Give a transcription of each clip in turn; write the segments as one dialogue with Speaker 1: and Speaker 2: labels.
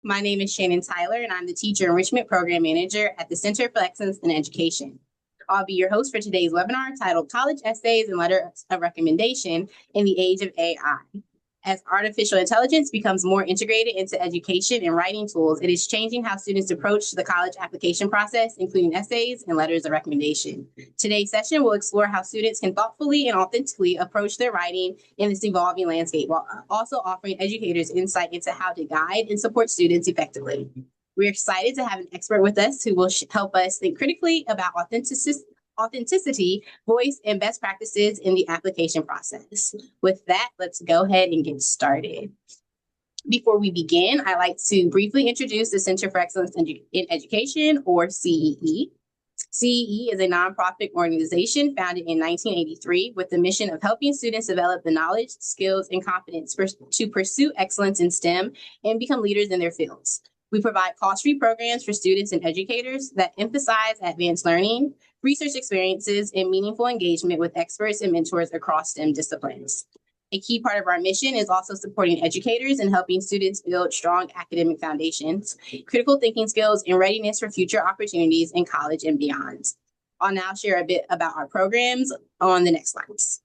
Speaker 1: My name is Shannon Tyler, and I'm the Teacher Enrichment Program Manager at the Center for Excellence in Education. I'll be your host for today's webinar titled College Essays and Letters of Recommendation in the Age of AI. As artificial intelligence becomes more integrated into education and writing tools, it is changing how students approach the college application process, including essays and letters of recommendation. Today's session will explore how students can thoughtfully and authentically approach their writing in this evolving landscape, while also offering educators insight into how to guide and support students effectively. We're excited to have an expert with us who will help us think critically about authenticity, voice, and best practices in the application process. With that, let's go ahead and get started. Before we begin, I'd like to briefly introduce the Center for Excellence in Education, or CEE. CEE is a nonprofit organization founded in 1983 with the mission of helping students develop the knowledge, skills, and confidence to pursue excellence in STEM and become leaders in their fields. We provide cost-free programs for students and educators that emphasize advanced learning, research experiences, and meaningful engagement with experts and mentors across STEM disciplines. A key part of our mission is also supporting educators and helping students build strong academic foundations, critical thinking skills, and readiness for future opportunities in college and beyond. I'll now share a bit about our programs on the next slides.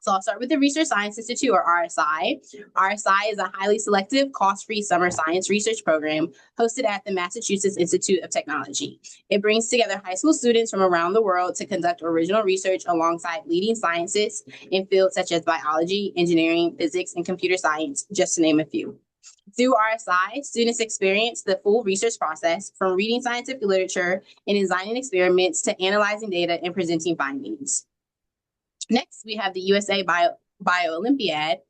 Speaker 1: So I'll start with the Research Science Institute, or RSI. RSI is a highly selective, cost-free summer science research program hosted at the Massachusetts Institute of Technology. It brings together high school students from around the world to conduct original research alongside leading scientists in fields such as biology, engineering, physics, and computer science, just to name a few. Through RSI, students experience the full research process, from reading scientific literature and designing experiments to analyzing data and presenting findings. Next, we have the USA Bio Olympiad.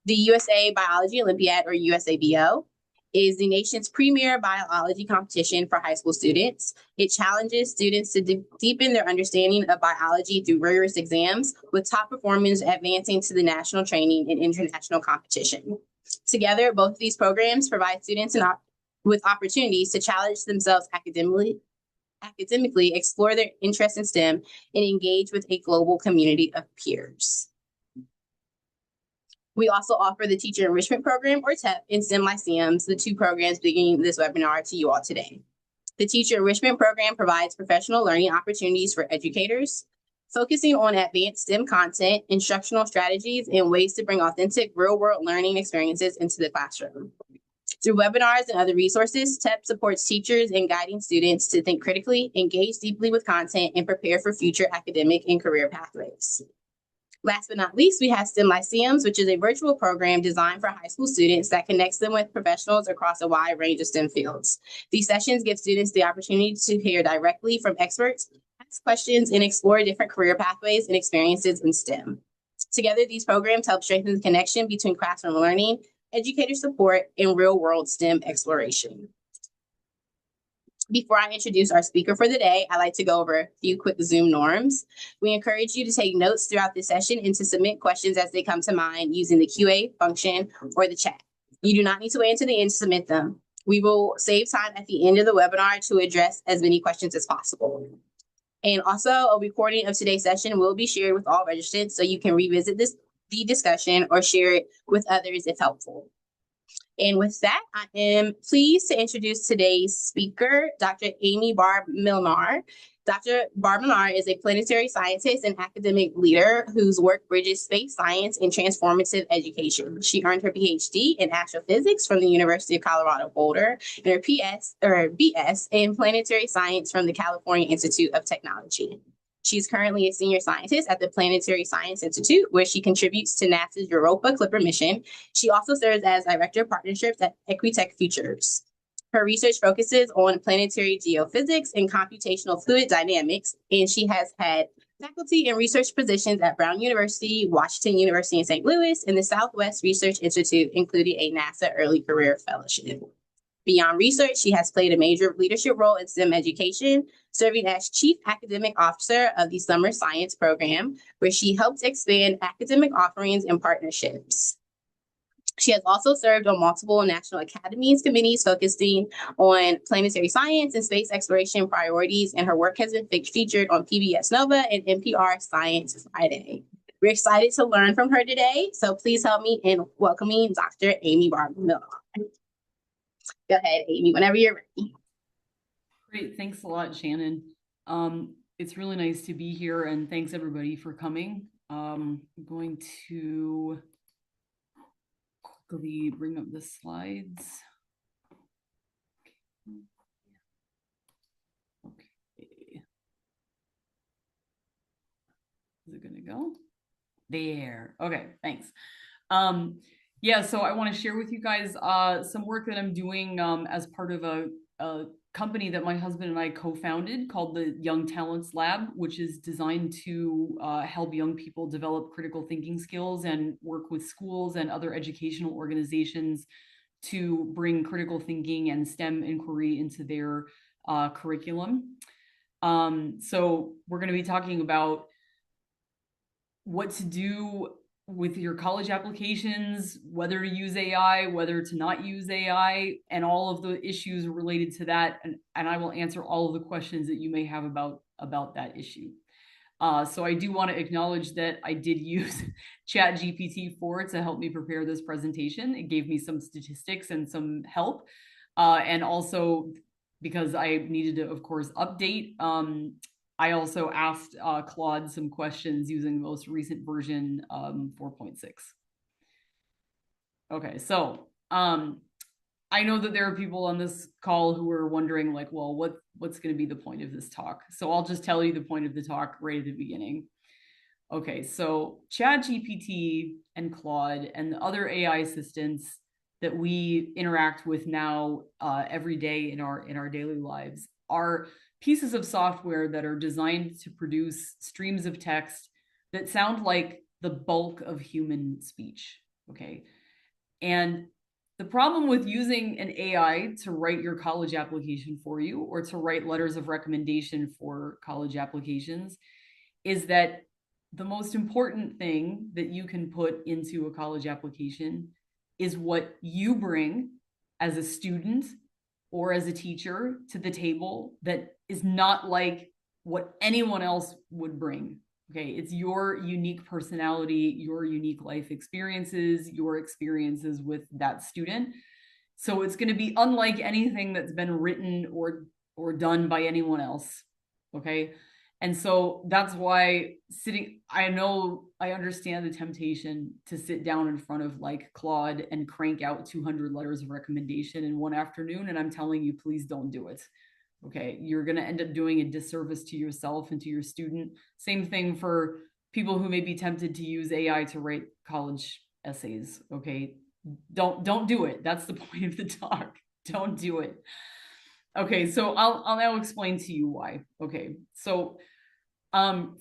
Speaker 1: The USA Biology Olympiad, or USABO, is the nation's premier biology competition for high school students. It challenges students to deepen their understanding of biology through rigorous exams, with top performers advancing to the national training and international competition. Together, both of these programs provide students with opportunities to challenge themselves academically, explore their interest in STEM, and engage with a global community of peers. We also offer the Teacher Enrichment Program, or TEP, in STEM Lyceums, the two programs beginning this webinar to you all today. The Teacher Enrichment Program provides professional learning opportunities for educators, focusing on advanced STEM content, instructional strategies, and ways to bring authentic real-world learning experiences into the classroom. Through webinars and other resources, TEP supports teachers in guiding students to think critically, engage deeply with content, and prepare for future academic and career pathways. Last but not least, we have STEM Lyceums, which is a virtual program designed for high school students that connects them with professionals across a wide range of STEM fields. These sessions give students the opportunity to hear directly from experts, ask questions, and explore different career pathways and experiences in STEM. Together, these programs help strengthen the connection between classroom learning, educator support, and real-world STEM exploration. Before I introduce our speaker for the day, I'd like to go over a few quick Zoom norms. We encourage you to take notes throughout the session and to submit questions as they come to mind using the QA function or the chat. You do not need to wait until the end to submit them. We will save time at the end of the webinar to address as many questions as possible. And also, a recording of today's session will be shared with all registrants, so you can revisit the discussion or share it with others if helpful. And with that, I am pleased to introduce today's speaker, Dr. Amy Barr Mlinar. Dr. Barr Mlinar is a planetary scientist and academic leader whose work bridges space science and transformative education. She earned her Ph.D. in Astrophysics from the University of Colorado Boulder and her BS in Planetary Science from the California Institute of Technology. She's currently a senior scientist at the Planetary Science Institute, where she contributes to NASA's Europa Clipper mission. She also serves as Director of Partnerships at Equitech Futures. Her research focuses on planetary geophysics and computational fluid dynamics, and she has had faculty and research positions at Brown University, Washington University in St. Louis, and the Southwest Research Institute, including a NASA Early Career Fellowship. Beyond research, she has played a major leadership role in STEM education, serving as Chief Academic Officer of the Summer Science Program, where she helped expand academic offerings and partnerships. She has also served on multiple national academies committees focusing on planetary science and space exploration priorities, and her work has been featured on PBS Nova and NPR Science Friday. We're excited to learn from her today, so please help me in welcoming Dr. Amy Barr Mlinar. Go ahead, Amy, whenever you're ready.
Speaker 2: Great. Thanks a lot, Shannon. It's really nice to be here, and thanks everybody for coming. I'm going to quickly bring up the slides. Okay. Is it going to go? There. Okay, thanks. Yeah, so I want to share with you guys some work that I'm doing as part of a company that my husband and I co-founded called the Young Talents Lab, which is designed to help young people develop critical thinking skills and work with schools and other educational organizations to bring critical thinking and STEM inquiry into their curriculum. So we're going to be talking about what to do with your college applications, whether to use AI, whether to not use AI, and all of the issues related to that. And I will answer all of the questions that you may have about that issue. So I do want to acknowledge that I did use ChatGPT 4 to help me prepare this presentation. It gave me some statistics and some help. And also because I needed to, of course, update, I also asked Claude some questions using the most recent version 4.6. Okay, so I know that there are people on this call who are wondering, like, well, what's going to be the point of this talk? So I'll just tell you the point of the talk right at the beginning. Okay, so ChatGPT and Claude and the other AI assistants that we interact with now every day in our daily lives are pieces of software that are designed to produce streams of text that sound like the bulk of human speech. Okay, and the problem with using an AI to write your college application for you or to write letters of recommendation for college applications is that the most important thing that you can put into a college application is what you bring as a student or as a teacher to the table that is not like what anyone else would bring. Okay, it's your unique personality, your unique life experiences, your experiences with that student. So it's going to be unlike anything that's been written or done by anyone else. Okay, and so that's why I know I understand the temptation to sit down in front of like Claude and crank out 200 letters of recommendation in one afternoon. And I'm telling you, please don't do it. Okay, you're going to end up doing a disservice to yourself and to your student. Same thing for people who may be tempted to use AI to write college essays. Okay, don't do it. That's the point of the talk. Don't do it. Okay, so I'll now explain to you why. Okay, so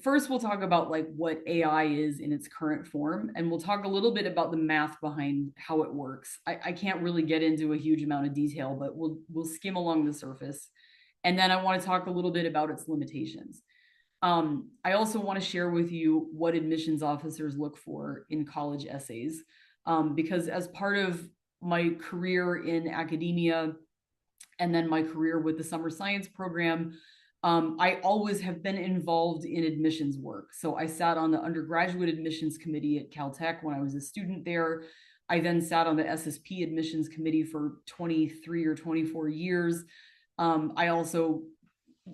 Speaker 2: first we'll talk about like what AI is in its current form, and we'll talk a little bit about the math behind how it works. I can't really get into a huge amount of detail, but we'll skim along the surface. And then I want to talk a little bit about its limitations. I also want to share with you what admissions officers look for in college essays, because as part of my career in academia and then my career with the summer science program, I always have been involved in admissions work. So I sat on the undergraduate admissions committee at Caltech when I was a student there. I then sat on the SSP admissions committee for 23 or 24 years. I also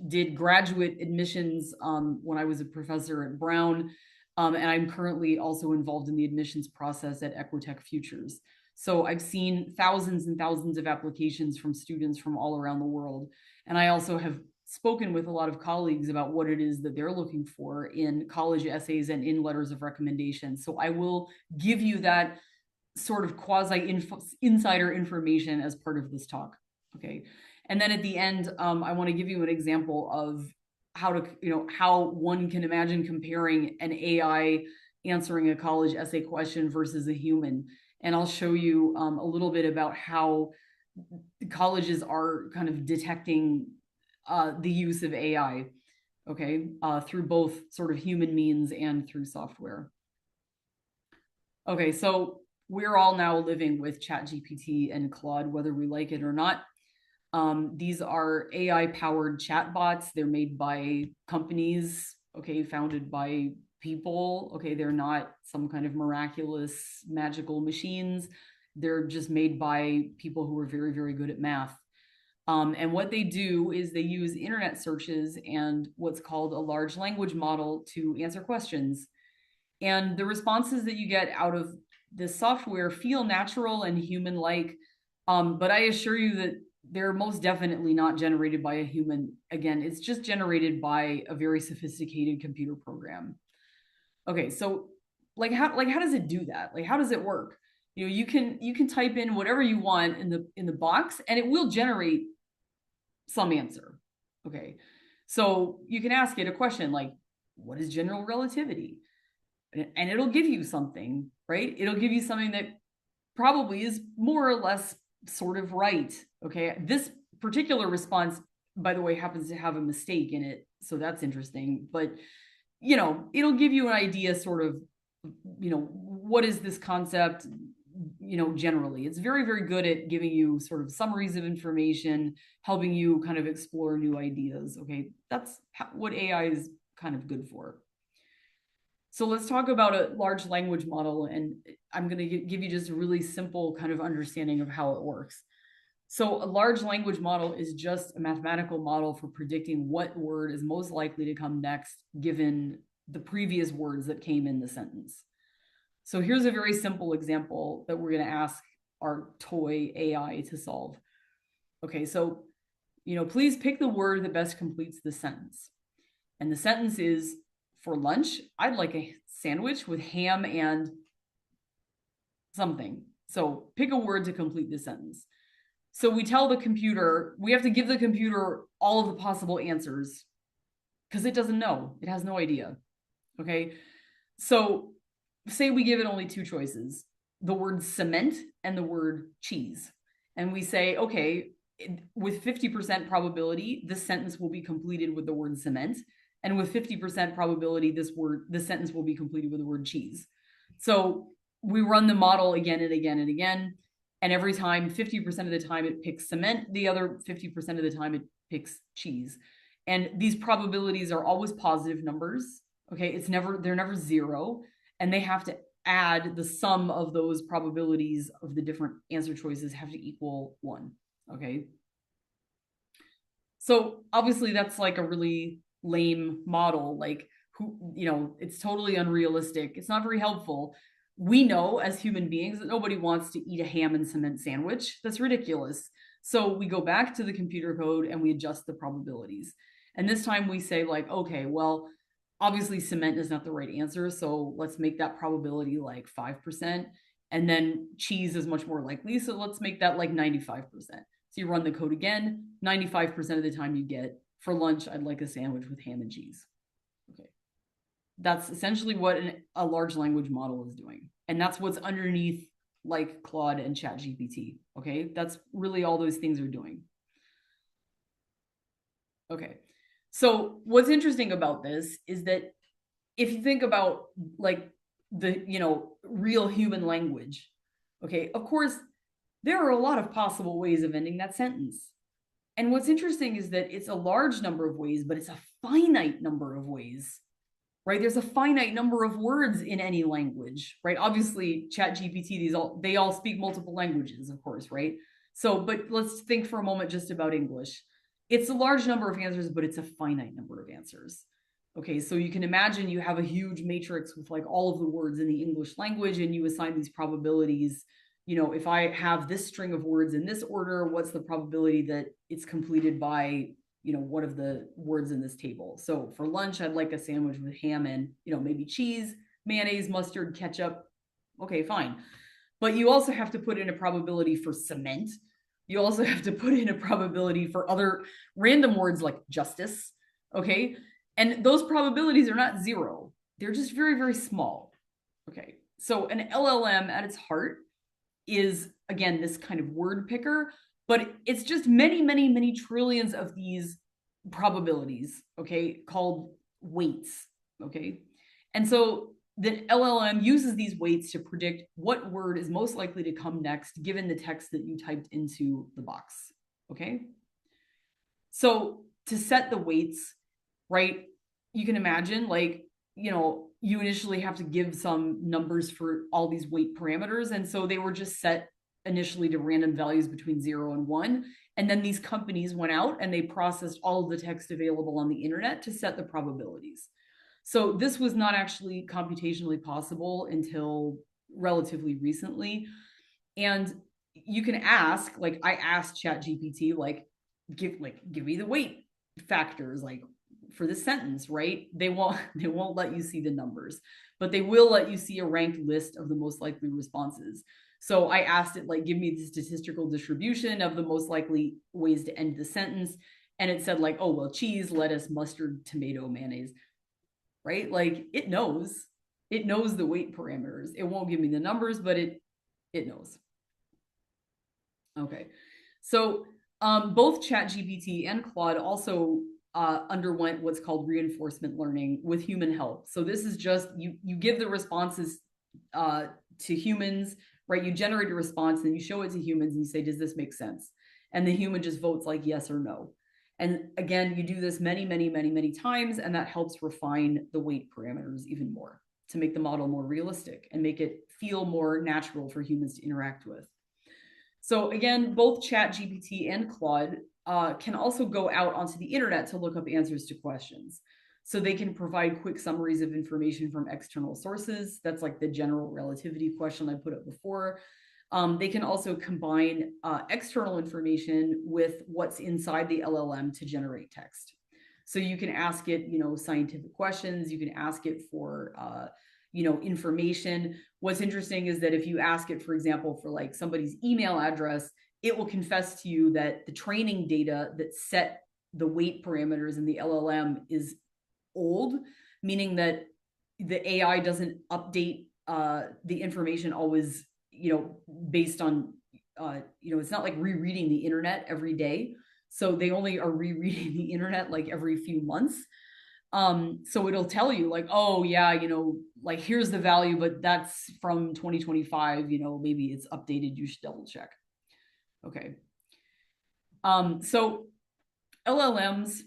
Speaker 2: did graduate admissions when I was a professor at Brown. And I'm currently also involved in the admissions process at Equitech Futures. So I've seen thousands and thousands of applications from students from all around the world. And I also have spoken with a lot of colleagues about what it is that they're looking for in college essays and in letters of recommendation. So I will give you that sort of insider information as part of this talk. Okay. And then at the end, I want to give you an example of how one can imagine comparing an AI answering a college essay question versus a human. And I'll show you a little bit about how colleges are kind of detecting the use of AI, okay, through both sort of human means and through software. Okay, so we're all now living with ChatGPT and Claude, whether we like it or not. These are AI-powered chatbots. They're made by companies, okay, founded by people. Okay, they're not some kind of miraculous magical machines. They're just made by people who are very, very good at math. And what they do is they use internet searches and what's called a large language model to answer questions. And the responses that you get out of this software feel natural and human-like, but I assure you that they're most definitely not generated by a human. Again, it's just generated by a very sophisticated computer program. Okay, so how does it do that? Like, how does it work? You can type in whatever you want in the box, and it will generate some answer. Okay, so you can ask it a question like, what is general relativity? And it'll give you something, right? It'll give you something that probably is more or less sort of right. Okay, this particular response, by the way, happens to have a mistake in it, so that's interesting. But it'll give you an idea, sort of, what is this concept, generally. It's very, very good at giving you sort of summaries of information, helping you kind of explore new ideas. Okay, that's what AI is kind of good for. So let's talk about a large language model, and I'm going to give you just a really simple kind of understanding of how it works. So a large language model is just a mathematical model for predicting what word is most likely to come next, given the previous words that came in the sentence. So here's a very simple example that we're going to ask our toy AI to solve. Okay, so, please pick the word that best completes the sentence. And the sentence is, for lunch, I'd like a sandwich with ham and something. So pick a word to complete the sentence. So we tell the computer, we have to give the computer all of the possible answers because it doesn't know. It has no idea. Okay. So say we give it only two choices, the word cement and the word cheese. And we say, okay, with 50% probability, this sentence will be completed with the word cement. And with 50% probability, this sentence will be completed with the word cheese. So we run the model again and again and again. And every time, 50% of the time it picks cement, the other 50% of the time it picks cheese. And these probabilities are always positive numbers. Okay, they're never zero. And they have to add the sum of those probabilities of the different answer choices have to equal 1. Okay. So obviously that's like a really lame model, like it's totally unrealistic. It's not very helpful. We know as human beings that nobody wants to eat a ham and cement sandwich. That's ridiculous. So we go back to the computer code and we adjust the probabilities. And this time we say like, okay, well, obviously cement is not the right answer. So let's make that probability like 5%. And then cheese is much more likely. So let's make that like 95%. So you run the code again, 95% of the time you get, for lunch, I'd like a sandwich with ham and cheese. Okay. That's essentially what a large language model is doing. And that's what's underneath like Claude and ChatGPT. Okay. That's really all those things are doing. Okay. So what's interesting about this is that if you think about like the, real human language, okay, of course, there are a lot of possible ways of ending that sentence. And what's interesting is that it's a large number of ways, but it's a finite number of ways, right? There's a finite number of words in any language, right? Obviously, ChatGPT, they all speak multiple languages, of course, right? So, but let's think for a moment just about English. It's a large number of answers, but it's a finite number of answers. Okay, so you can imagine you have a huge matrix with like all of the words in the English language, and you assign these probabilities. If I have this string of words in this order, what's the probability that it's completed by, one of the words in this table? So for lunch, I'd like a sandwich with ham and, maybe cheese, mayonnaise, mustard, ketchup. Okay, fine. But you also have to put in a probability for cement. You also have to put in a probability for other random words like justice. Okay. And those probabilities are not zero. They're just very, very small. Okay. So an LLM at its heart is, again, this kind of word picker, but it's just many, many, many trillions of these probabilities, okay, called weights, okay? And so the LLM uses these weights to predict what word is most likely to come next, given the text that you typed into the box, okay? So to set the weights, right, you can imagine like, you initially have to give some numbers for all these weight parameters. And so they were just set initially to random values between 0 and 1. And then these companies went out and they processed all of the text available on the internet to set the probabilities. So this was not actually computationally possible until relatively recently. And you can ask, like I asked ChatGPT, give me the weight factors, like for this sentence, right? They won't let you see the numbers, but they will let you see a ranked list of the most likely responses. So I asked it, like, give me the statistical distribution of the most likely ways to end the sentence. And it said, like, oh, well, cheese, lettuce, mustard, tomato, mayonnaise, right? Like it knows the weight parameters. It won't give me the numbers, but it knows. Okay. So both ChatGPT and Claude also underwent what's called reinforcement learning with human help. So this is just, you give the responses to humans, right? You generate a response and you show it to humans and you say, does this make sense? And the human just votes like yes or no. And again, you do this many, many, many, many times, and that helps refine the weight parameters even more to make the model more realistic and make it feel more natural for humans to interact with. So again, both ChatGPT and Claude can also go out onto the internet to look up answers to questions. So they can provide quick summaries of information from external sources. That's like the general relativity question I put up before. They can also combine external information with what's inside the LLM to generate text. So you can ask it, scientific questions. You can ask it for, information. What's interesting is that if you ask it, for example, for like somebody's email address, it will confess to you that the training data that set the weight parameters in the LLM is old, meaning that the AI doesn't update the information always, based on, it's not like rereading the internet every day. So they only are rereading the internet like every few months. So it'll tell you like, oh yeah, like here's the value, but that's from 2025, maybe it's updated, you should double check. Okay. So LLMs,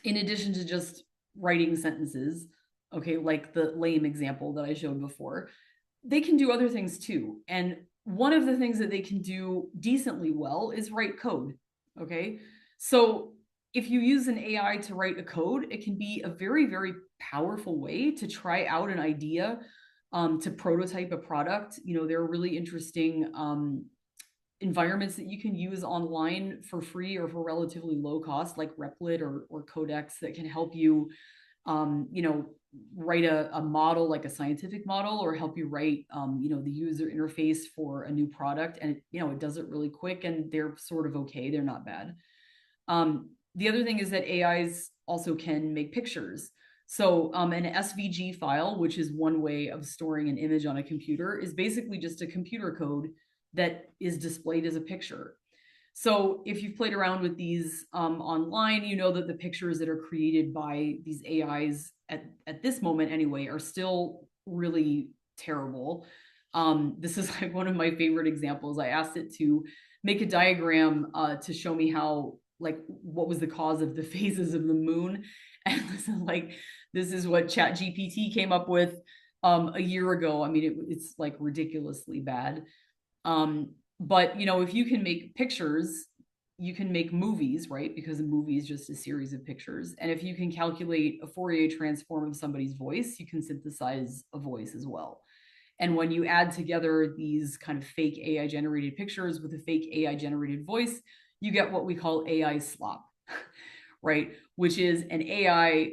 Speaker 2: in addition to just writing sentences, okay, like the lame example that I showed before, they can do other things too. And one of the things that they can do decently well is write code, okay? So if you use an AI to write a code, it can be a very, very powerful way to try out an idea, to prototype a product. There are really interesting environments that you can use online for free or for relatively low cost, like Replit or Codex, that can help you, write a model, like a scientific model, or help you write, the user interface for a new product. And it does it really quick, and they're sort of okay. They're not bad. The other thing is that AIs also can make pictures. So an SVG file, which is one way of storing an image on a computer, is basically just a computer code that is displayed as a picture. So if you've played around with these online, you know that the pictures that are created by these AIs at this moment anyway are still really terrible. This is like one of my favorite examples. I asked it to make a diagram to show me how, like, what was the cause of the phases of the moon. And this is what ChatGPT came up with a year ago. I mean, it's like ridiculously bad. But if you can make pictures, you can make movies, right? Because a movie is just a series of pictures. And if you can calculate a Fourier transform of somebody's voice, you can synthesize a voice as well. And when you add together these kind of fake AI generated pictures with a fake AI generated voice, you get what we call AI slop, right? Which is an AI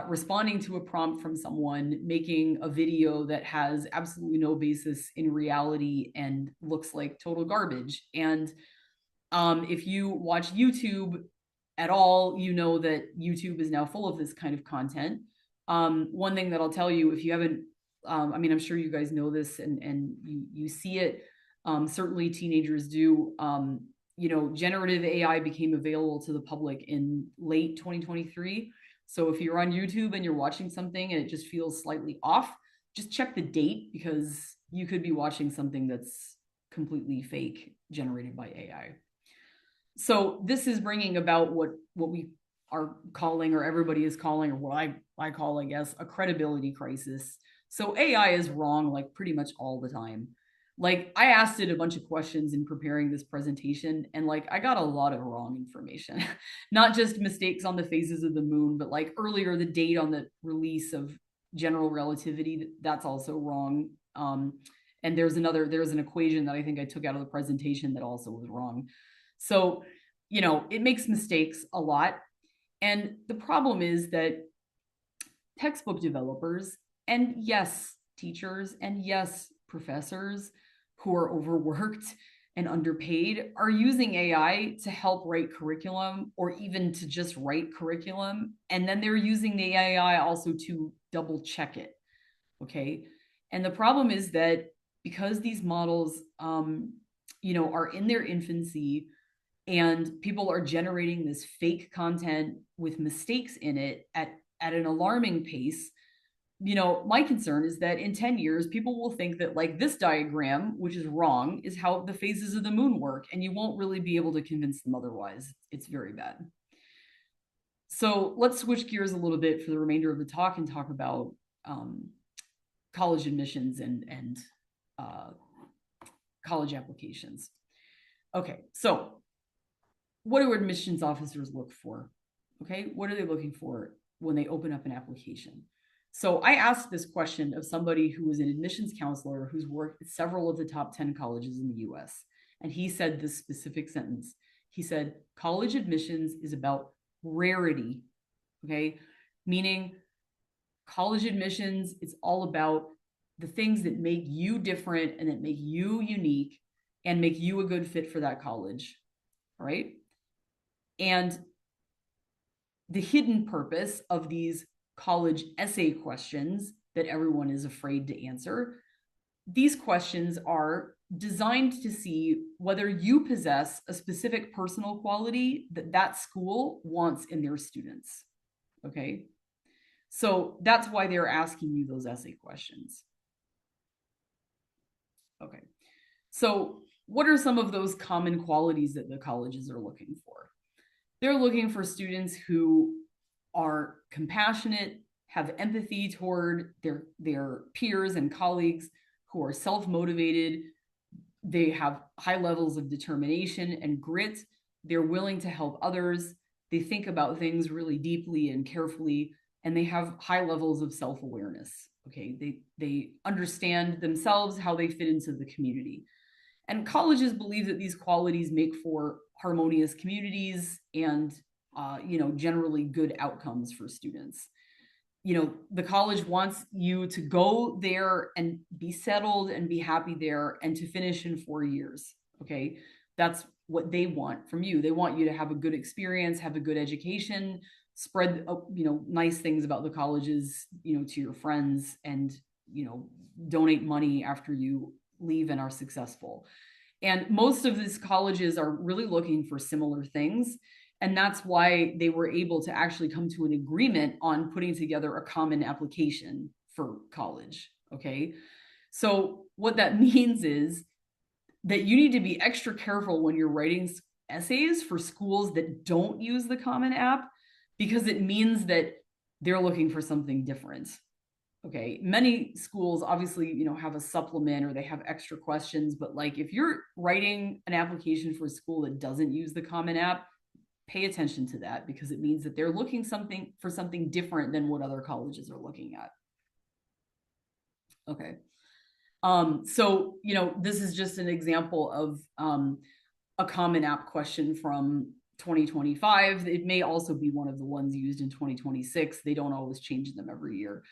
Speaker 2: responding to a prompt from someone, making a video that has absolutely no basis in reality and looks like total garbage. And if you watch YouTube at all, you know that YouTube is now full of this kind of content. One thing that I'll tell you, if you haven't, I'm sure you guys know this and you see it, certainly teenagers do. Generative AI became available to the public in late 2023. So if you're on YouTube and you're watching something and it just feels slightly off, just check the date, because you could be watching something that's completely fake generated by AI. So this is bringing about what we are calling, or everybody is calling, or what I call, I guess, a credibility crisis. So AI is wrong like pretty much all the time. Like I asked it a bunch of questions in preparing this presentation, and like I got a lot of wrong information. Not just mistakes on the phases of the moon, but like earlier the date on the release of general relativity, that's also wrong. And there's an equation that I think I took out of the presentation that also was wrong. So, it makes mistakes a lot. And the problem is that textbook developers, and yes, teachers, and yes, professors who are overworked and underpaid are using AI to help write curriculum or even to just write curriculum. And then they're using the AI also to double check it. Okay. And the problem is that because these models, are in their infancy and people are generating this fake content with mistakes in it at an alarming pace, my concern is that in 10 years, people will think that like this diagram, which is wrong, is how the phases of the moon work. And you won't really be able to convince them otherwise. It's very bad. So let's switch gears a little bit for the remainder of the talk and talk about college admissions and college applications. Okay, so what do admissions officers look for? Okay, what are they looking for when they open up an application? So I asked this question of somebody who was an admissions counselor who's worked at several of the top 10 colleges in the US. And he said this specific sentence. He said, college admissions is about rarity, okay? Meaning college admissions, it's all about the things that make you different and that make you unique and make you a good fit for that college, right? And the hidden purpose of these college essay questions that everyone is afraid to answer, these questions are designed to see whether you possess a specific personal quality that that school wants in their students. Okay. So that's why they're asking you those essay questions. Okay. So what are some of those common qualities that the colleges are looking for? They're looking for students who are compassionate, have empathy toward their peers and colleagues, who are self-motivated. They have high levels of determination and grit. They're willing to help others. They think about things really deeply and carefully, and they have high levels of self-awareness. Okay, they understand themselves, how they fit into the community. And colleges believe that these qualities make for harmonious communities and generally good outcomes for students. The college wants you to go there and be settled and be happy there and to finish in 4 years. Okay, that's what they want from you. They want you to have a good experience, have a good education, spread nice things about the colleges to your friends, and donate money after you leave and are successful. And most of these colleges are really looking for similar things. And that's why they were able to actually come to an agreement on putting together a common application for college. Okay. So what that means is that you need to be extra careful when you're writing essays for schools that don't use the common app, because it means that they're looking for something different. Okay, many schools obviously, have a supplement or they have extra questions, but like if you're writing an application for a school that doesn't use the common app, pay attention to that, because it means that they're looking for something different than what other colleges are looking at. Okay. So, this is just an example of a common app question from 2025. It may also be one of the ones used in 2026. They don't always change them every year.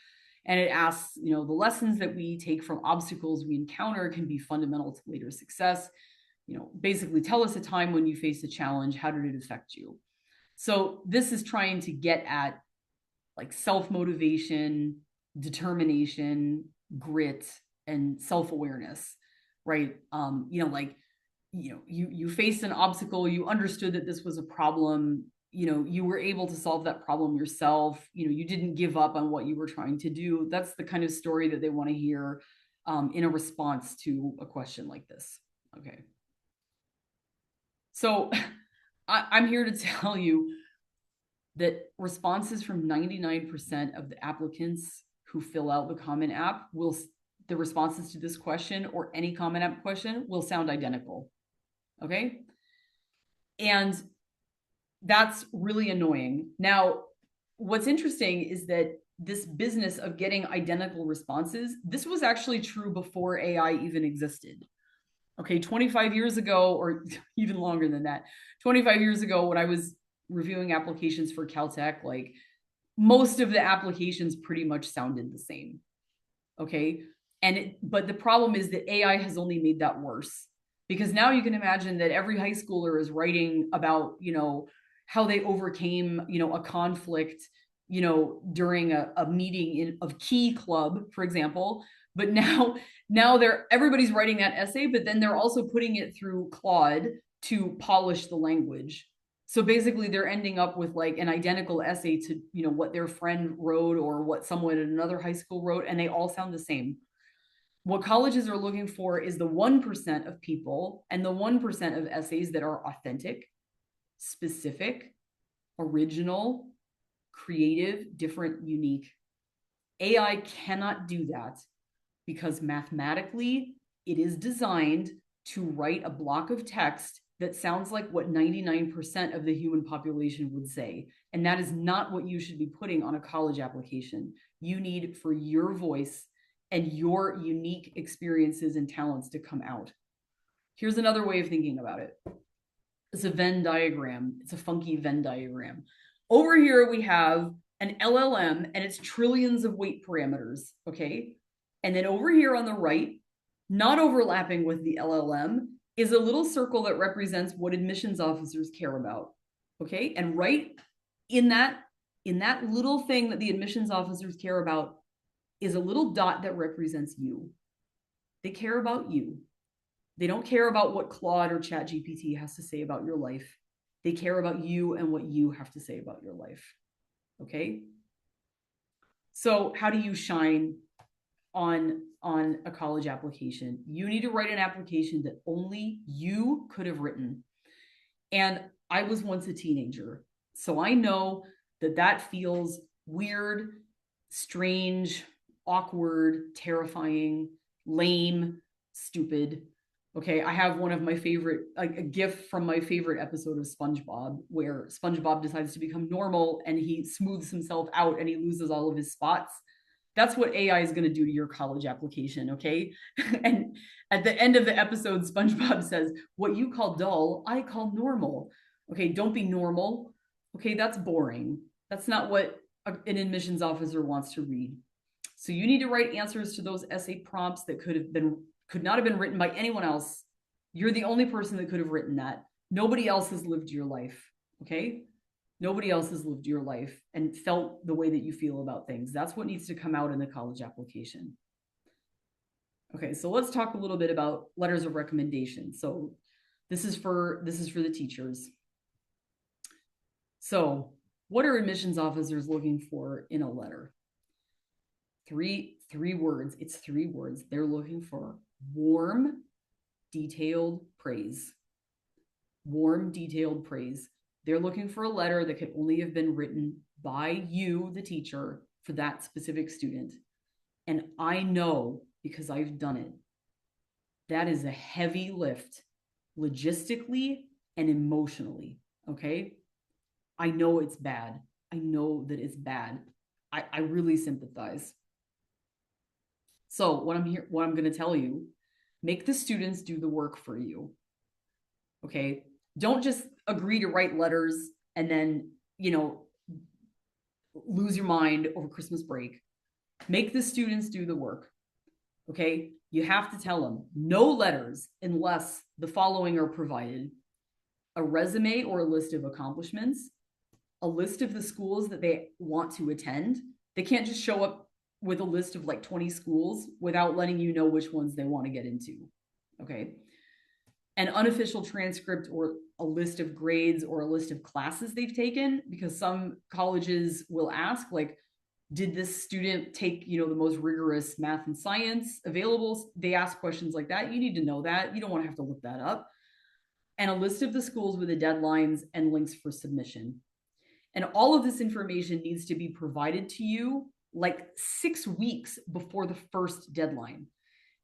Speaker 2: And it asks, the lessons that we take from obstacles we encounter can be fundamental to later success. Basically tell us a time when you faced a challenge. How did it affect you? So this is trying to get at like self-motivation, determination, grit, and self-awareness, right? You faced an obstacle, you understood that this was a problem, you were able to solve that problem yourself, you didn't give up on what you were trying to do. That's the kind of story that they want to hear in a response to a question like this. Okay. So I'm here to tell you that responses from 99% of the applicants who fill out the Common App will the responses to this question or any Common App question will sound identical. Okay. And that's really annoying. Now, what's interesting is that this business of getting identical responses, this was actually true before AI even existed. Okay, 25 years ago, or even longer than that, 25 years ago, when I was reviewing applications for Caltech, like most of the applications pretty much sounded the same. Okay. But the problem is that AI has only made that worse, because now you can imagine that every high schooler is writing about, how they overcame, a conflict, during a meeting of Key Club, for example. But now everybody's writing that essay, but then they're also putting it through Claude to polish the language. So basically they're ending up with like an identical essay to, what their friend wrote or what someone at another high school wrote, and they all sound the same. What colleges are looking for is the 1% of people and the 1% of essays that are authentic, specific, original, creative, different, unique. AI cannot do that because mathematically it is designed to write a block of text that sounds like what 99% of the human population would say. And that is not what you should be putting on a college application. You need for your voice and your unique experiences and talents to come out. Here's another way of thinking about it. It's a Venn diagram. It's a funky Venn diagram. Over here, we have an LLM and its trillions of weight parameters, okay? And then over here on the right, not overlapping with the LLM, is a little circle that represents what admissions officers care about, okay? And right in that little thing that the admissions officers care about is a little dot that represents you. They care about you. They don't care about what Claude or ChatGPT has to say about your life. They care about you and what you have to say about your life, okay? So how do you shine on a college application? You need to write an application that only you could have written. And I was once a teenager, so I know that feels weird, strange, awkward, terrifying, lame, stupid. Okay, I have one of my favorite, like a GIF from my favorite episode of SpongeBob, where SpongeBob decides to become normal and he smooths himself out and he loses all of his spots. That's what AI is going to do to your college application, okay? And at the end of the episode, SpongeBob says, "What you call dull, I call normal." Okay, don't be normal. Okay, that's boring. That's not what an admissions officer wants to read. So you need to write answers to those essay prompts that could not have been written by anyone else. You're the only person that could have written that. Nobody else has lived your life, okay? Nobody else has lived your life and felt the way that you feel about things. That's what needs to come out in the college application. Okay, so let's talk a little bit about letters of recommendation. So this is for the teachers. So what are admissions officers looking for in a letter? Three words. It's 3 words. They're looking for warm, detailed praise. Warm, detailed praise. They're looking for a letter that could only have been written by you, the teacher, for that specific student. And I know, because I've done it, that is a heavy lift, logistically and emotionally, okay? I know it's bad. I know that it's bad. I really sympathize. So what I'm going to tell you, make the students do the work for you, okay? Don't just agree to write letters and then, lose your mind over Christmas break. Make the students do the work, okay? You have to tell them no letters unless the following are provided: a resume or a list of accomplishments, a list of the schools that they want to attend. They can't just show up with a list of like 20 schools without letting you know which ones they want to get into, okay? An unofficial transcript or a list of grades or a list of classes they've taken, because some colleges will ask, like, did this student take, the most rigorous math and science available? They ask questions like that. You need to know that. You don't want to have to look that up. And a list of the schools with the deadlines and links for submission. And all of this information needs to be provided to you like 6 weeks before the first deadline.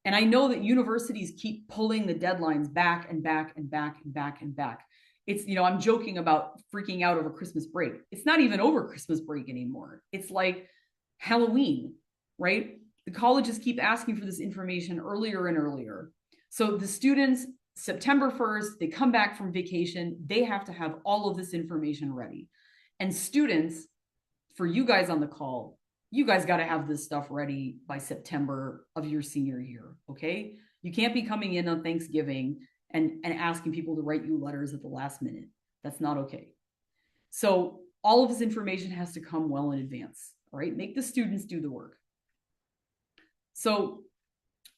Speaker 2: And I know that universities keep pulling the deadlines back and back and back and back and back. It's, I'm joking about freaking out over Christmas break. It's not even over Christmas break anymore. It's like Halloween, right? The colleges keep asking for this information earlier and earlier. So the students, September 1st, they come back from vacation, they have to have all of this information ready. And students, for you guys on the call, you guys got to have this stuff ready by September of your senior year, okay? You can't be coming in on Thanksgiving and asking people to write you letters at the last minute. That's not okay. So all of this information has to come well in advance, all right? Make the students do the work. So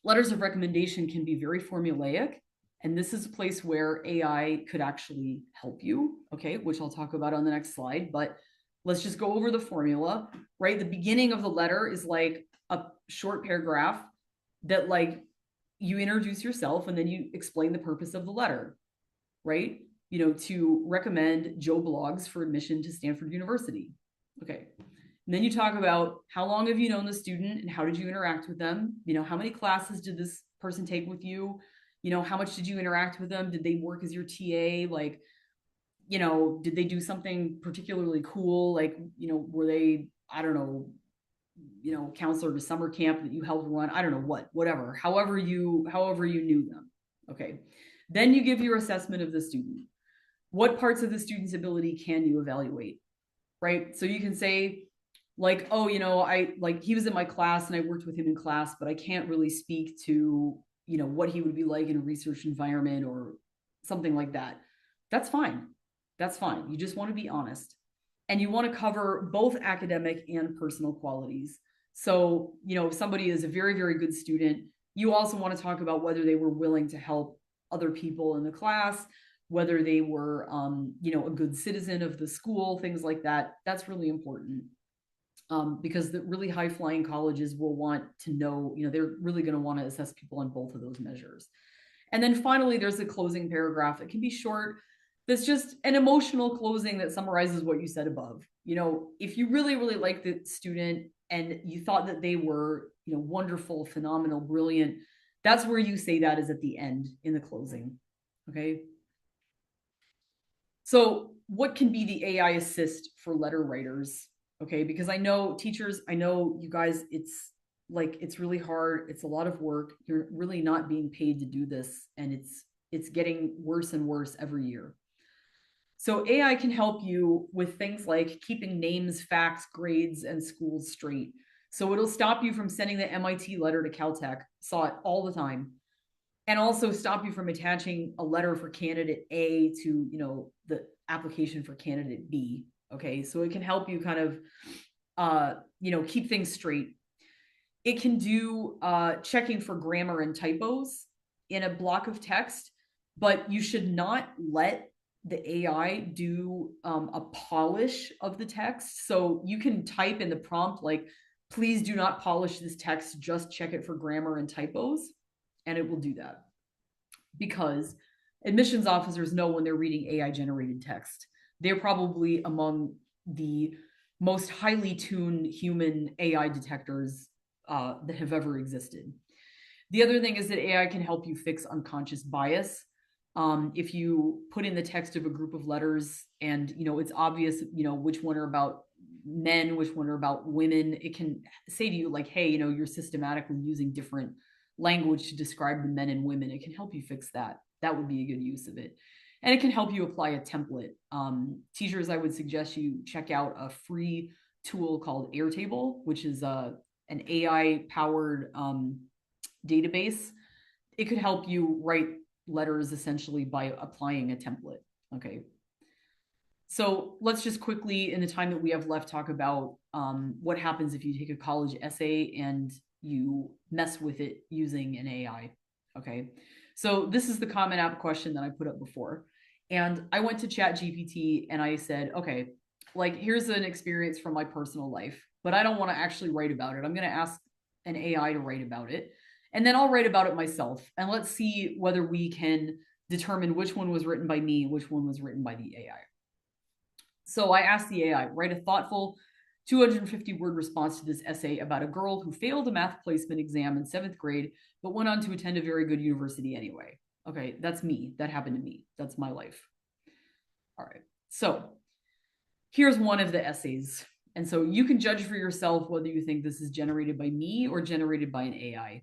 Speaker 2: letters of recommendation can be very formulaic, and this is a place where AI could actually help you, okay, which I'll talk about on the next slide, but let's just go over the formula, right? The beginning of the letter is like a short paragraph that like you introduce yourself and then you explain the purpose of the letter, right? To recommend Joe Bloggs for admission to Stanford University. Okay. And then you talk about how long have you known the student and how did you interact with them? How many classes did this person take with you? How much did you interact with them? Did they work as your TA? Like, did they do something particularly cool? Like, were they, I don't know, counselor to summer camp that you helped run? I don't know whatever, however you knew them. Okay. Then you give your assessment of the student. What parts of the student's ability can you evaluate? Right. So you can say, like, oh, he was in my class and I worked with him in class, but I can't really speak to, what he would be like in a research environment or something like that. That's fine. That's fine. You just want to be honest. And you want to cover both academic and personal qualities. So, if somebody is a very, very good student, you also want to talk about whether they were willing to help other people in the class, whether they were, a good citizen of the school, things like that. That's really important. Because the really high flying colleges will want to know, they're really going to want to assess people on both of those measures. And then finally, there's a closing paragraph. It can be short. That's just an emotional closing that summarizes what you said above. If you really, really like the student and you thought that they were, wonderful, phenomenal, brilliant, that's where you say that is at the end in the closing. Okay. So what can be the AI assist for letter writers? Okay, because I know teachers, I know you guys, it's really hard. It's a lot of work. You're really not being paid to do this. And it's getting worse and worse every year. So AI can help you with things like keeping names, facts, grades, and schools straight. So it'll stop you from sending the MIT letter to Caltech. Saw it all the time. And also stop you from attaching a letter for candidate A to, the application for candidate B. Okay, so it can help you kind of, keep things straight. It can do checking for grammar and typos in a block of text, but you should not let the AI do a polish of the text. So you can type in the prompt, like, please do not polish this text, just check it for grammar and typos, and it will do that. Because admissions officers know when they're reading AI generated text. They're probably among the most highly tuned human AI detectors that have ever existed. The other thing is that AI can help you fix unconscious bias. If you put in the text of a group of letters and, it's obvious, which one are about men, which one are about women, it can say to you like, hey, you're systematically using different language to describe the men and women. It can help you fix that. That would be a good use of it. And it can help you apply a template. Teachers, I would suggest you check out a free tool called Airtable, which is an AI-powered database. It could help you write letters essentially by applying a template. Okay. So let's just quickly, in the time that we have left, talk about what happens if you take a college essay and you mess with it using an AI. Okay. So this is the Common App question that I put up before. And I went to ChatGPT and I said, okay, like, here's an experience from my personal life, but I don't want to actually write about it. I'm going to ask an AI to write about it. And then I'll write about it myself. And let's see whether we can determine which one was written by me, which one was written by the AI. So I asked the AI, write a thoughtful, 250-word response to this essay about a girl who failed a math placement exam in 7th grade, but went on to attend a very good university anyway. Okay, that's me. That happened to me. That's my life. All right, so here's one of the essays. And so you can judge for yourself whether you think this is generated by me or generated by an AI.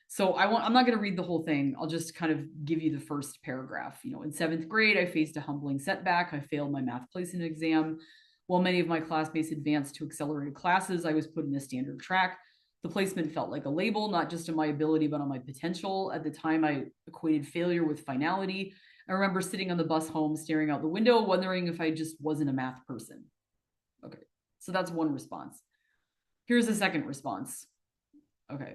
Speaker 2: So I'm not going to read the whole thing. I'll just kind of give you the first paragraph. In 7th grade, I faced a humbling setback. I failed my math placement exam. While many of my classmates advanced to accelerated classes, I was put in a standard track. The placement felt like a label, not just on my ability, but on my potential. At the time, I equated failure with finality. I remember sitting on the bus home, staring out the window, wondering if I just wasn't a math person. Okay, so that's one response. Here's the second response. Okay.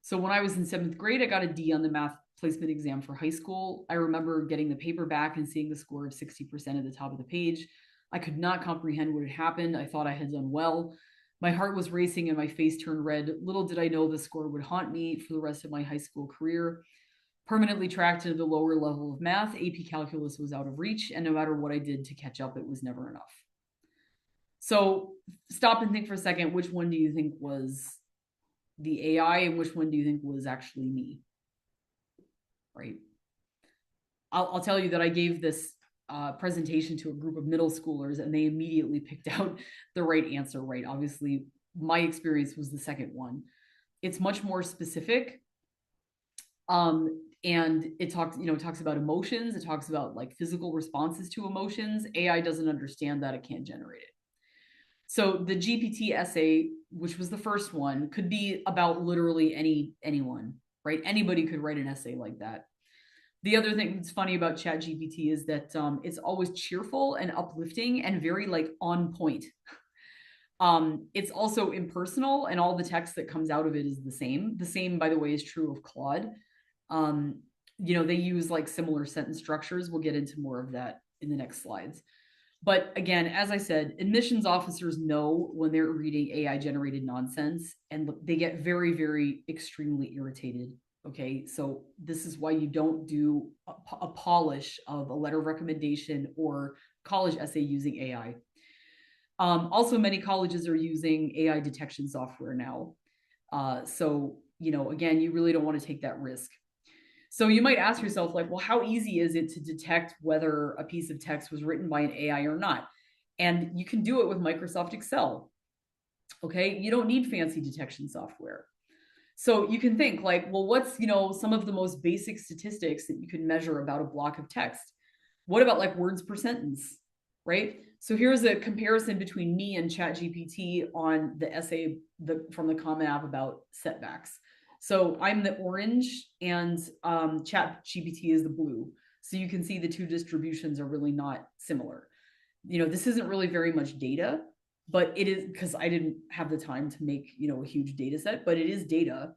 Speaker 2: So when I was in 7th grade, I got a D on the math placement exam for high school. I remember getting the paper back and seeing the score of 60% at the top of the page. I could not comprehend what had happened. I thought I had done well. My heart was racing and my face turned red. Little did I know the score would haunt me for the rest of my high school career. Permanently tracked into the lower level of math, AP calculus was out of reach, and no matter what I did to catch up, it was never enough. So stop and think for a second, which one do you think was the AI and which one do you think was actually me? Right. I'll tell you that I gave this presentation to a group of middle schoolers and they immediately picked out the right answer, right? Obviously, my experience was the second one. It's much more specific. And it talks about emotions. It talks about like physical responses to emotions. AI doesn't understand that. It can't generate it. So the GPT essay, which was the first one, could be about literally anyone, right? Anybody could write an essay like that. The other thing that's funny about ChatGPT is that it's always cheerful and uplifting and very like on point. It's also impersonal and all the text that comes out of it is the same. The same, by the way, is true of Claude. They use like similar sentence structures. We'll get into more of that in the next slides. But again, as I said, admissions officers know when they're reading AI generated nonsense and they get very, very extremely irritated. Okay, so this is why you don't do a polish of a letter of recommendation or college essay using AI. Also, many colleges are using AI detection software now. Again, you really don't want to take that risk. So you might ask yourself, like, well, how easy is it to detect whether a piece of text was written by an AI or not? And you can do it with Microsoft Excel. Okay, you don't need fancy detection software. So you can think like, well, what's, some of the most basic statistics that you can measure about a block of text? What about like words per sentence, right? So here's a comparison between me and ChatGPT on the essay from the Common App about setbacks. So I'm the orange and ChatGPT is the blue. So you can see the two distributions are really not similar. This isn't really very much data, but it is because I didn't have the time to make, a huge data set, but it is data.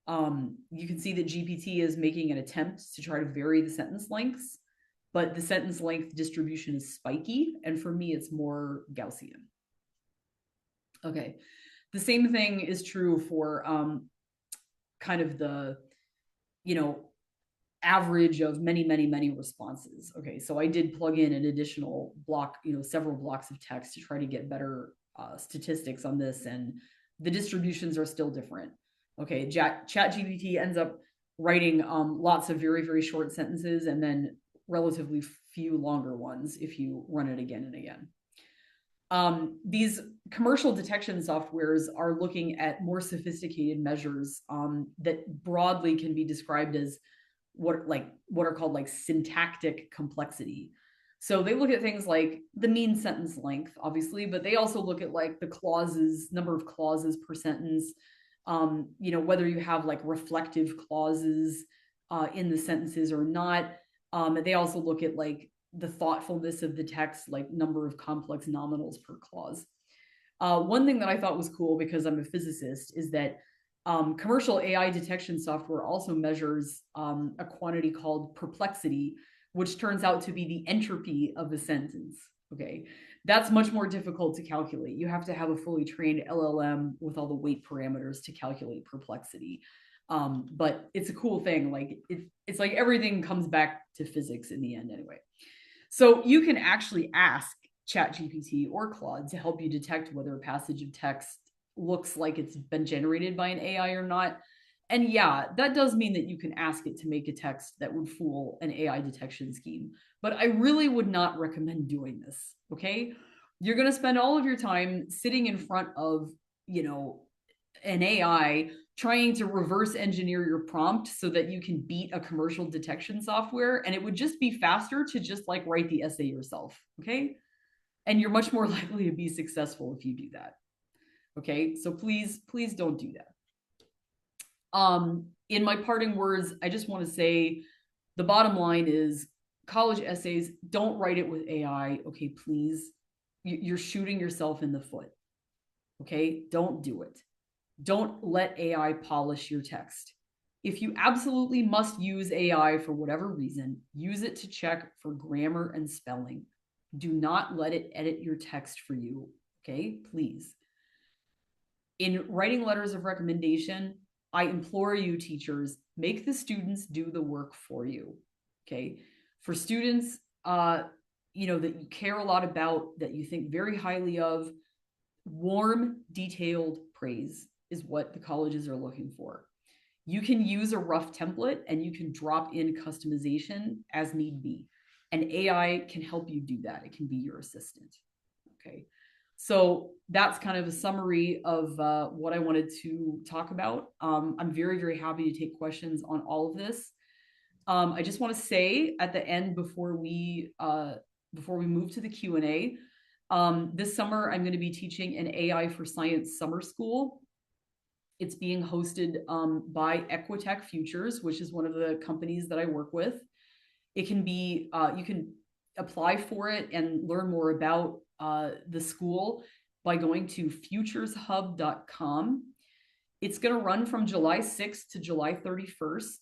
Speaker 2: You can see that GPT is making an attempt to try to vary the sentence lengths, but the sentence length distribution is spiky. And for me, it's more Gaussian. Okay. The same thing is true for kind of the, average of many, many, many responses. Okay, so I did plug in an additional block, several blocks of text to try to get better statistics on this, and the distributions are still different. Okay, ChatGPT ends up writing lots of very, very short sentences and then relatively few longer ones if you run it again and again. These commercial detection softwares are looking at more sophisticated measures that broadly can be described as what are called like syntactic complexity. So they look at things like the mean sentence length, obviously, but they also look at like the clauses, number of clauses per sentence, whether you have like reflective clauses in the sentences or not. They also look at like the thoughtfulness of the text, like number of complex nominals per clause. One thing that I thought was cool because I'm a physicist is that commercial AI detection software also measures a quantity called perplexity, which turns out to be the entropy of a sentence. Okay, that's much more difficult to calculate. You have to have a fully trained LLM with all the weight parameters to calculate perplexity. But it's a cool thing. Like it's like everything comes back to physics in the end anyway. So you can actually ask ChatGPT or Claude to help you detect whether a passage of text looks like it's been generated by an AI or not. And yeah, that does mean that you can ask it to make a text that would fool an AI detection scheme. But I really would not recommend doing this, okay? You're going to spend all of your time sitting in front of, an AI trying to reverse engineer your prompt so that you can beat a commercial detection software. And it would just be faster to just like write the essay yourself, okay? And you're much more likely to be successful if you do that. Okay, so please don't do that. In my parting words, I just want to say the bottom line is college essays, don't write it with AI. Okay, please. You're shooting yourself in the foot. Okay, don't do it. Don't let AI polish your text. If you absolutely must use AI for whatever reason, use it to check for grammar and spelling. Do not let it edit your text for you. Okay, please. In writing letters of recommendation, I implore you, teachers, make the students do the work for you. Okay. For students, that you care a lot about, that you think very highly of, warm, detailed praise is what the colleges are looking for. You can use a rough template and you can drop in customization as need be. And AI can help you do that. It can be your assistant. Okay. So that's kind of a summary of what I wanted to talk about. I'm very, very happy to take questions on all of this. I just want to say at the end before we move to the Q&A, this summer I'm going to be teaching an AI for Science summer school. It's being hosted by Equitech Futures, which is one of the companies that I work with. It can be, you can apply for it and learn more about the school by going to futureshub.com. It's going to run from July 6th to July 31st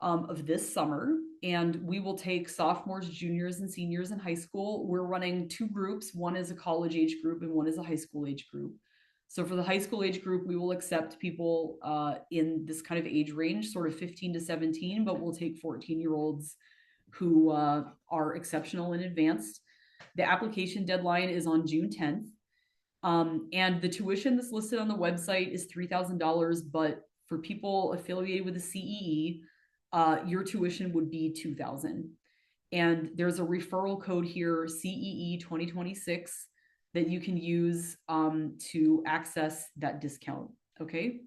Speaker 2: of this summer, and we will take sophomores, juniors, and seniors in high school. We're running two groups. One is a college age group and one is a high school age group. So for the high school age group, we will accept people in this kind of age range, sort of 15 to 17, but we'll take 14-year-olds who are exceptional and advanced. The application deadline is on June 10th. And the tuition that's listed on the website is $3,000, but for people affiliated with the CEE, your tuition would be $2,000. And there's a referral code here, CEE 2026, that you can use to access that discount, okay?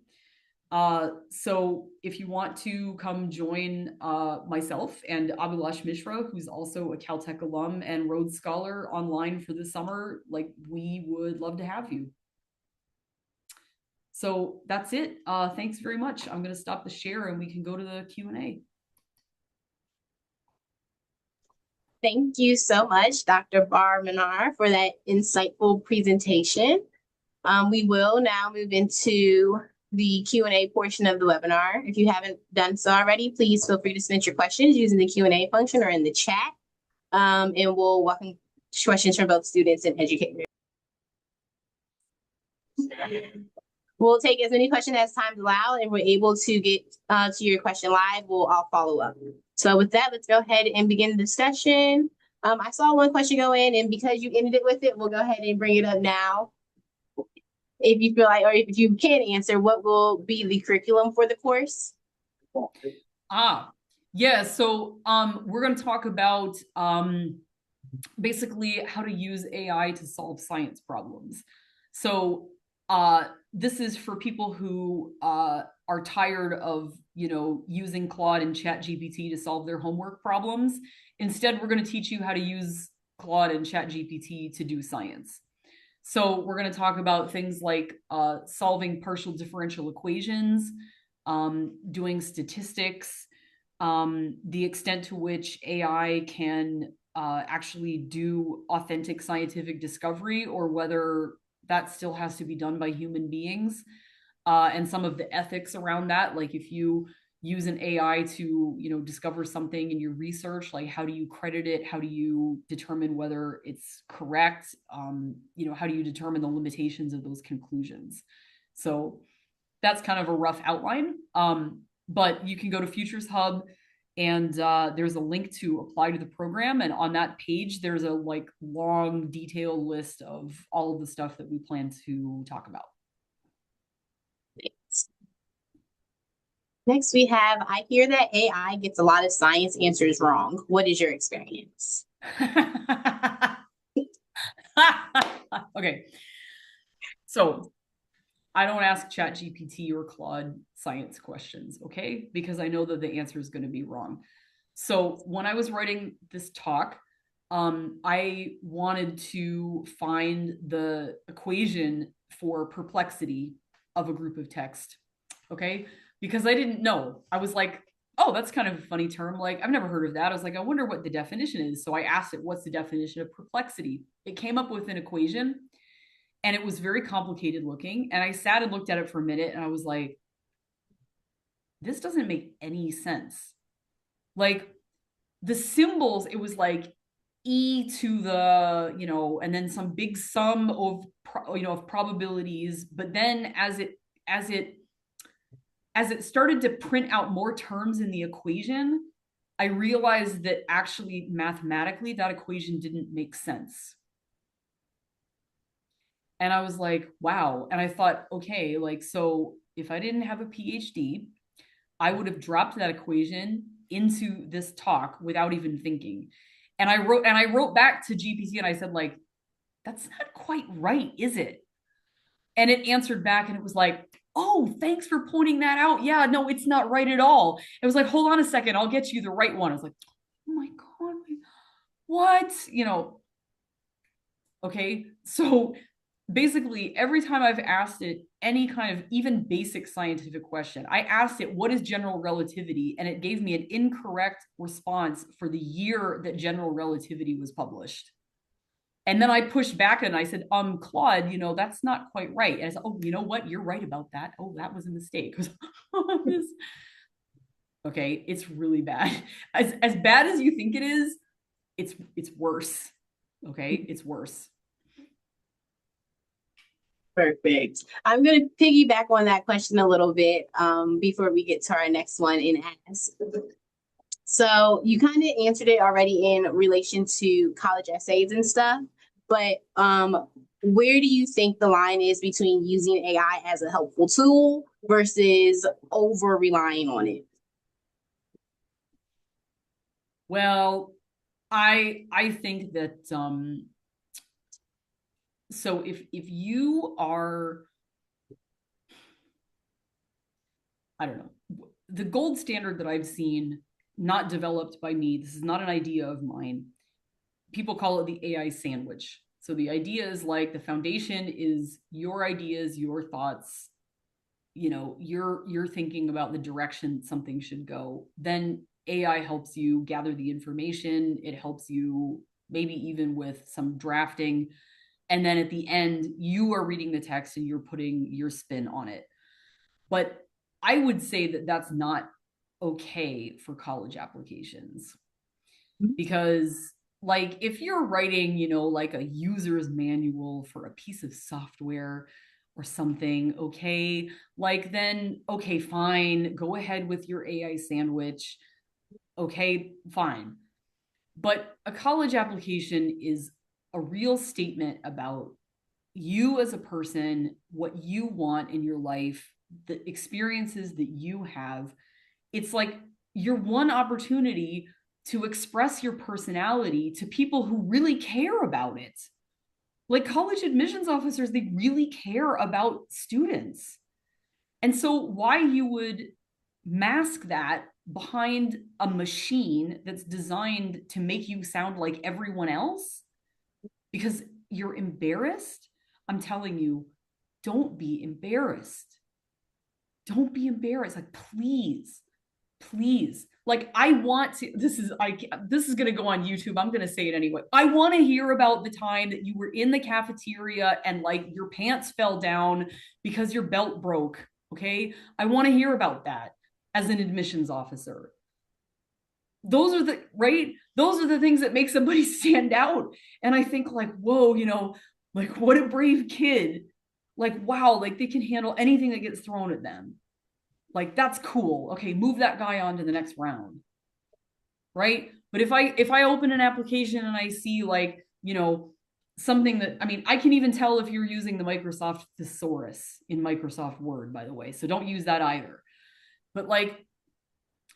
Speaker 2: So if you want to come join myself and Abhilash Mishra, who's also a Caltech alum and Rhodes Scholar, online for the summer, like, we would love to have you. So that's it. Thanks very much. I'm going to stop the share and we can go to the Q&A.
Speaker 1: Thank you so much, Dr. Barr Mlinar, for that insightful presentation. We will now move into the Q&A portion of the webinar. If you haven't done so already, please feel free to submit your questions using the Q&A function or in the chat, and we'll welcome questions from both students and educators. We'll take as many questions as time allows, and we're able to get to your question live. We'll all follow up. So with that, let's go ahead and begin the discussion. I saw one question go in, and because you ended it with it, we'll go ahead and bring it up now. If you feel like, or if you can answer, what will be the curriculum for the course?
Speaker 2: Yeah, so we're going to talk about basically how to use AI to solve science problems. So this is for people who are tired of, using Claude and ChatGPT to solve their homework problems. Instead, we're going to teach you how to use Claude and ChatGPT to do science. So we're going to talk about things like solving partial differential equations, doing statistics, the extent to which AI can actually do authentic scientific discovery, or whether that still has to be done by human beings, and some of the ethics around that. Like, if you use an AI to, discover something in your research, like, how do you credit it? How do you determine whether it's correct? How do you determine the limitations of those conclusions? So that's kind of a rough outline. But you can go to Futures Hub And there's a link to apply to the program. And on that page, there's a like long detailed list of all of the stuff that we plan to talk about.
Speaker 1: Next, we have, I hear that AI gets a lot of science answers wrong. What is your experience?
Speaker 2: Okay. So I don't ask ChatGPT or Claude science questions, okay? Because I know that the answer is going to be wrong. So when I was writing this talk, I wanted to find the equation for perplexity of a group of text, okay? Because I didn't know. I was like, oh, that's kind of a funny term. Like, I've never heard of that. I was like, I wonder what the definition is. So I asked it, what's the definition of perplexity? It came up with an equation and it was very complicated looking. And I sat and looked at it for a minute and I was like, this doesn't make any sense. Like the symbols, it was like e to the, and then some big sum of, of probabilities. But then as it started to print out more terms in the equation, I realized that actually mathematically that equation didn't make sense. And I was like, wow. And I thought, okay, like, so if I didn't have a PhD, I would have dropped that equation into this talk without even thinking. And I wrote back to GPT and I said, like, that's not quite right, is it? And it answered back and it was like, oh, thanks for pointing that out. Yeah, no, it's not right at all. It was like, hold on a second, I'll get you the right one. I was like, oh my God, what? Okay. So basically, every time I've asked it any kind of even basic scientific question, I asked it, what is general relativity? And it gave me an incorrect response for the year that general relativity was published. And then I pushed back and I said, Claude, that's not quite right. And I said, oh, you know what? You're right about that. Oh, that was a mistake. Okay, it's really bad. As bad as you think it is, it's worse. Okay, it's worse.
Speaker 1: Perfect. I'm going to piggyback on that question a little bit before we get to our next one and ask. So you kind of answered it already in relation to college essays and stuff, but where do you think the line is between using AI as a helpful tool versus over relying on it?
Speaker 2: Well, I think that so if you are, I don't know, the gold standard that I've seen, not developed by me, this is not an idea of mine. People call it the AI sandwich. So the idea is like the foundation is your ideas, your thoughts, you're thinking about the direction something should go. Then AI helps you gather the information. It helps you maybe even with some drafting. And then at the end, you are reading the text and you're putting your spin on it. But I would say that that's not okay for college applications. Because like if you're writing, like a user's manual for a piece of software or something, okay, like then, okay, fine, go ahead with your AI sandwich. Okay, fine. But a college application is a real statement about you as a person, what you want in your life, the experiences that you have. It's like your one opportunity to express your personality to people who really care about it. Like college admissions officers, they really care about students. And so why you would mask that behind a machine that's designed to make you sound like everyone else because you're embarrassed, I'm telling you, don't be embarrassed. Don't be embarrassed. Like, please, please. Like, I want to, this is going to go on YouTube. I'm going to say it anyway. I want to hear about the time that you were in the cafeteria and like your pants fell down because your belt broke. Okay. I want to hear about that as an admissions officer. Those are the things that make somebody stand out. And I think like, whoa, like what a brave kid. Like, wow, like they can handle anything that gets thrown at them. Like, that's cool. Okay, move that guy on to the next round. right? But if I open an application and I see like, something that, I mean, I can even tell if you're using the Microsoft thesaurus in Microsoft Word, by the way. So don't use that either. But like,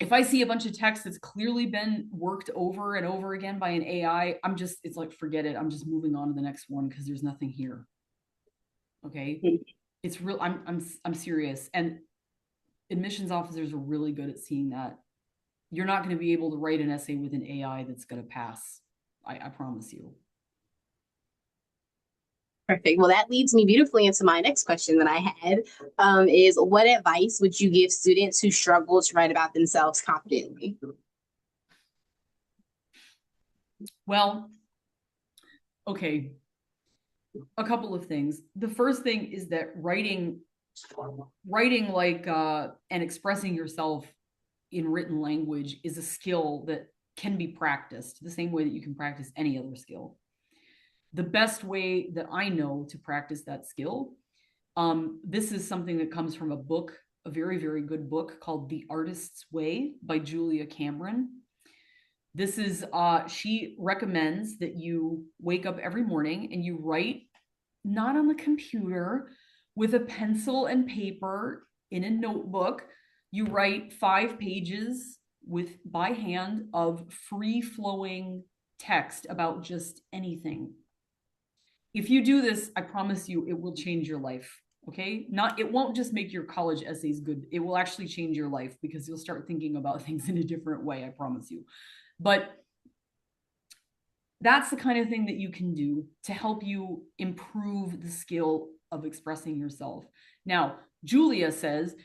Speaker 2: if I see a bunch of text that's clearly been worked over and over again by an AI, it's like, forget it. I'm just moving on to the next one because there's nothing here. Okay. It's real. I'm serious. And admissions officers are really good at seeing that. You're not going to be able to write an essay with an AI that's going to pass. I promise you.
Speaker 1: Perfect. Well, that leads me beautifully into my next question that I had, is what advice would you give students who struggle to write about themselves confidently?
Speaker 2: Well, okay. A couple of things. The first thing is that writing like and expressing yourself in written language is a skill that can be practiced the same way that you can practice any other skill. The best way that I know to practice that skill, this is something that comes from a book, a very, very good book called The Artist's Way by Julia Cameron. This is, she recommends that you wake up every morning and you write, not on the computer, with a pencil and paper in a notebook. You write 5 pages by hand of free flowing text about just anything. If you do this, I promise you, it will change your life. Okay. It won't just make your college essays good. It will actually change your life because you'll start thinking about things in a different way. I promise you. But that's the kind of thing that you can do to help you improve the skill of expressing yourself. Now, Julia says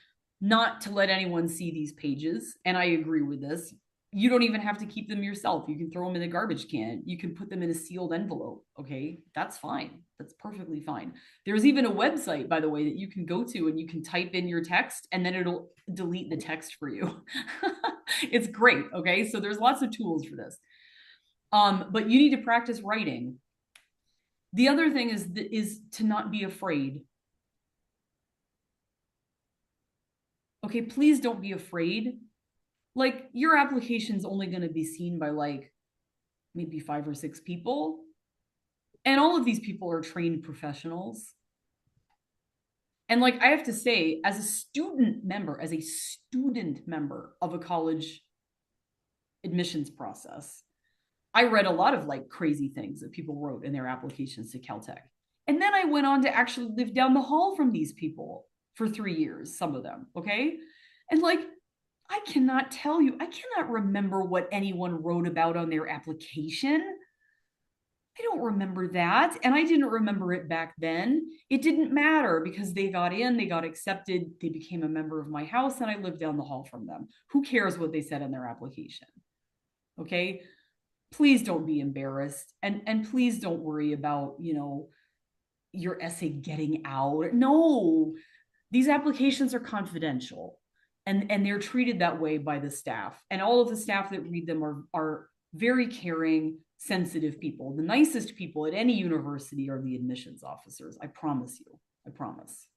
Speaker 2: not to let anyone see these pages, and I agree with this. You don't even have to keep them yourself. You can throw them in a garbage can. You can put them in a sealed envelope. Okay, that's fine. That's perfectly fine. There's even a website, by the way, that you can go to and you can type in your text and then it'll delete the text for you. It's great. Okay, so there's lots of tools for this. But you need to practice writing. The other thing is to not be afraid. Okay, please don't be afraid. Like, your application's only going to be seen by like maybe 5 or 6 people. And all of these people are trained professionals. And like, I have to say, as a student member of a college admissions process, I read a lot of like crazy things that people wrote in their applications to Caltech. And then I went on to actually live down the hall from these people for 3 years, some of them. Okay. And like, I cannot tell you, I cannot remember what anyone wrote about on their application. I don't remember that. And I didn't remember it back then. It didn't matter because they got in, they got accepted, they became a member of my house, and I lived down the hall from them. Who cares what they said in their application? Okay. Please don't be embarrassed. And please don't worry about, your essay getting out. No, these applications are confidential and they're treated that way by the staff. And all of the staff that read them are very caring, sensitive people. The nicest people at any university are the admissions officers. I promise you. I promise.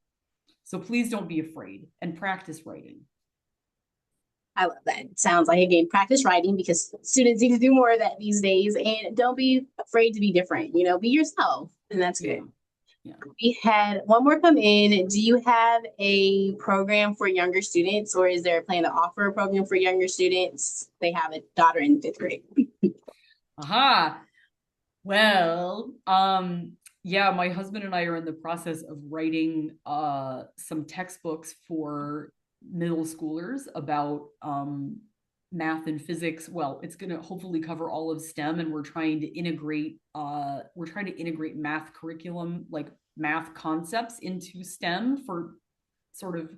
Speaker 2: So please don't be afraid and practice writing.
Speaker 1: I love that. Sounds like, again, practice writing because students need to do more of that these days. And don't be afraid to be different. Be yourself. And that's good. Yeah. We had one more come in. Do you have a program for younger students, or is there a plan to offer a program for younger students? They have a daughter in 5th grade.
Speaker 2: Aha. Well, yeah, my husband and I are in the process of writing some textbooks for middle schoolers about math and physics. Well, it's going to hopefully cover all of STEM, and we're trying to integrate math curriculum, like math concepts, into STEM for sort of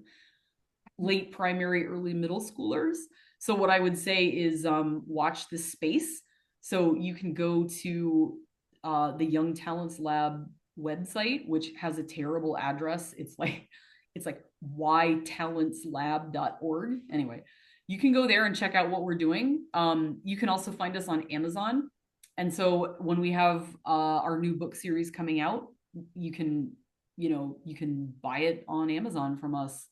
Speaker 2: late primary, early middle schoolers. So what I would say is watch this space. So you can go to the Young Talents Lab website, which has a terrible address. It's like ytalentslab.org. Anyway, you can go there and check out what we're doing. You can also find us on Amazon. And so when we have our new book series coming out, you can buy it on Amazon from us.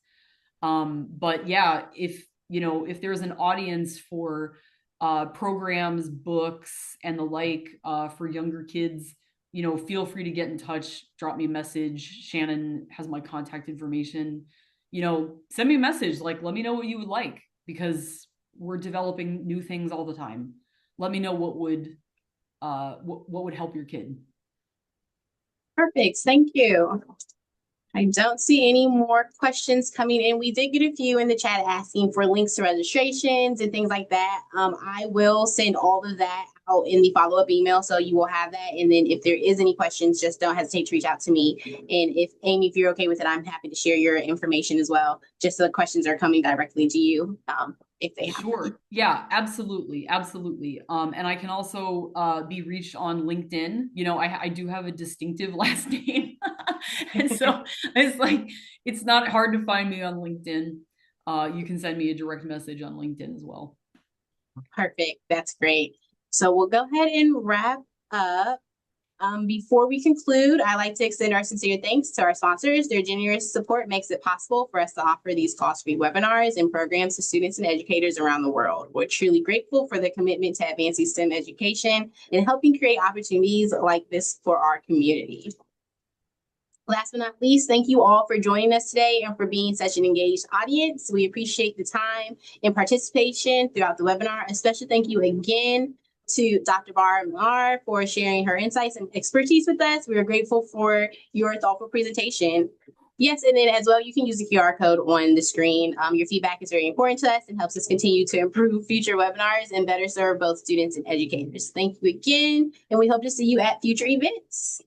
Speaker 2: But yeah, if there's an audience for programs, books, and the like for younger kids, feel free to get in touch, drop me a message. Shannon has my contact information. Send me a message, like, let me know what you would like, because we're developing new things all the time. Let me know what would help your kid.
Speaker 1: Perfect. Thank you. I don't see any more questions coming in. We did get a few in the chat asking for links to registrations and things like that. I will send all of that out in the follow-up email, so you will have that. And then if there is any questions, just don't hesitate to reach out to me. And if Amy, if you're okay with it, I'm happy to share your information as well, just so the questions are coming directly to you. If they have.
Speaker 2: Sure. Yeah, absolutely. Absolutely. And I can also be reached on LinkedIn. I do have a distinctive last name. And so it's not hard to find me on LinkedIn. You can send me a direct message on LinkedIn as well.
Speaker 1: Perfect. That's great. So we'll go ahead and wrap up. Before we conclude, I'd like to extend our sincere thanks to our sponsors. Their generous support makes it possible for us to offer these cost-free webinars and programs to students and educators around the world. We're truly grateful for their commitment to advancing STEM education and helping create opportunities like this for our community. Last but not least, thank you all for joining us today and for being such an engaged audience. We appreciate the time and participation throughout the webinar. A special thank you again to Dr. Barr Mlinar for sharing her insights and expertise with us. We are grateful for your thoughtful presentation. Yes, and then as well, you can use the QR code on the screen. Your feedback is very important to us and helps us continue to improve future webinars and better serve both students and educators. Thank you again, and we hope to see you at future events.